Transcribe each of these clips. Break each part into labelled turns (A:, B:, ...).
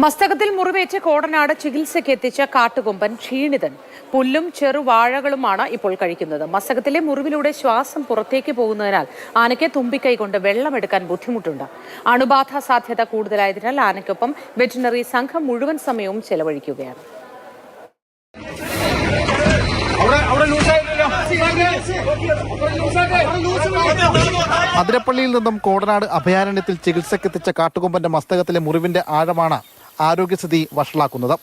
A: മസ്തകത്തിൽ മുറിവേറ്റ് കോടനാട് ചികിത്സയ്ക്ക് എത്തിച്ച കാട്ടുകൊമ്പൻ ക്ഷീണിതൻ പുല്ലും ചെറുവാഴകളുമാണ് ഇപ്പോൾ കഴിക്കുന്നത്. മസ്തകത്തിലെ മുറിവിലൂടെ ശ്വാസം പുറത്തേക്ക് പോകുന്നതിനാൽ ആനയ്ക്ക് തുമ്പിക്കൈ കൊണ്ട് വെള്ളമെടുക്കാൻ ബുദ്ധിമുട്ടുണ്ട്. അണുബാധ സാധ്യത കൂടുതലായതിനാൽ ആനയ്ക്കൊപ്പം വെറ്റിനറി സംഘം മുഴുവൻ സമയവും ചെലവഴിക്കുകയാണ്.
B: അതിരപ്പള്ളിയിൽ നിന്നും കോടനാട് അഭയാരണ്യത്തിൽ ചികിത്സയ്ക്കെത്തിച്ച കാട്ടുകൊമ്പന്റെ മസ്തകത്തിലെ മുറിവിന്റെ ആഴമാണ് ആരോഗ്യസ്ഥിതി വഷളാക്കുന്നത്.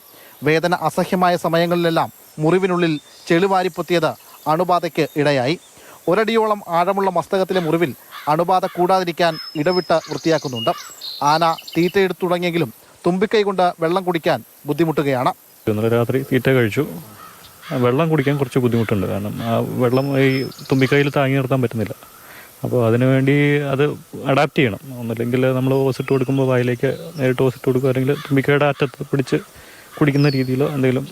B: വേദന അസഹ്യമായ സമയങ്ങളിലെല്ലാം മുറിവിനുള്ളിൽ ചെളിവാരിപ്പൊത്തിയത് അണുബാധയ്ക്ക് ഇടയായി. ഒരടിയോളം ആഴമുള്ള മസ്തകത്തിലെ മുറിവിൽ അണുബാധ കൂടാതിരിക്കാൻ ഇടവിട്ട് വൃത്തിയാക്കുന്നുണ്ട്. ആന തീറ്റയെടുത്തു തുടങ്ങിയെങ്കിലും തുമ്പിക്കൈ കൊണ്ട് വെള്ളം കുടിക്കാൻ ബുദ്ധിമുട്ടുകയാണ്.
C: ഇന്നലെ രാത്രി തീറ്റ കഴിച്ചു. വെള്ളം കുടിക്കാൻ കുറച്ച് ബുദ്ധിമുട്ടുണ്ട്. കാരണം ആ വെള്ളം ഈ തുമ്പിക്കൈയിൽ താങ്ങി നിർത്താൻ പറ്റുന്നില്ല. അപ്പോൾ അതിനുവേണ്ടി അത് അഡാപ്റ്റ് ചെയ്യണം. ഒന്നല്ലെങ്കിൽ നമ്മൾ ഓസിട്ട് കൊടുക്കുമ്പോൾ വായിലേക്ക് നേരിട്ട് ഓസിട്ട് കൊടുക്കുക, അല്ലെങ്കിൽ തുമ്പിക്കൈയുടെ അറ്റത്ത് പിടിച്ച് കുടിക്കുന്ന രീതിയിലോ എന്തെങ്കിലും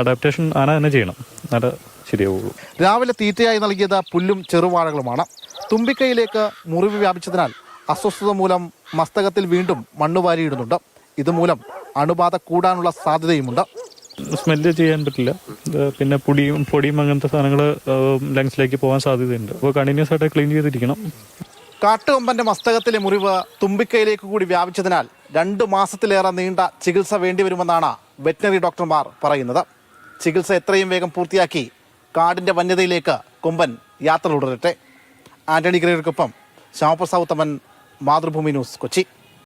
C: അഡാപ്റ്റേഷൻ ആന തന്നെ ചെയ്യണം. നല്ല ശരിയാവുള്ളൂ.
B: രാവിലെ തീറ്റയായി നൽകിയത് പുല്ലും ചെറുവാഴകളുമാണ്. തുമ്പിക്കൈയിലേക്ക് മുറിവ് വ്യാപിച്ചതിനാൽ അസ്വസ്ഥത മൂലം മസ്തകത്തിൽ വീണ്ടും മണ്ണ് വാരിയിടുന്നുണ്ട്. ഇതുമൂലം അണുബാധ കൂടാനുള്ള സാധ്യതയുമുണ്ട്.
C: സ്മെല്ല് ചെയ്യാൻ പറ്റില്ല. പിന്നെ പൊടിയും അങ്ങനത്തെ സാധനങ്ങൾ ലങ്സിലേക്ക് പോകാൻ സാധ്യതയുണ്ട്. അപ്പോൾ കണ്ടിന്യൂസ് ആയിട്ട് ക്ലീൻ ചെയ്തിരിക്കണം.
B: കാട്ടുകൊമ്പന്റെ മസ്തകത്തിലെ മുറിവ് തുമ്പിക്കൈയിലേക്ക് കൂടി വ്യാപിച്ചതിനാൽ 2 മാസത്തിലേറെ നീണ്ട ചികിത്സ വേണ്ടിവരുമെന്നാണ് വെറ്റിനറി ഡോക്ടർമാർ പറയുന്നത്. ചികിത്സ എത്രയും വേഗം പൂർത്തിയാക്കി കാടിന്റെ വന്യതയിലേക്ക് കൊമ്പൻ യാത്ര തുടരട്ടെ. ആന്റണി ഗ്രേർക്കൊപ്പം ശ്യാമപ്രസാദ് ഉത്തമൻ, മാതൃഭൂമി ന്യൂസ്, കൊച്ചി.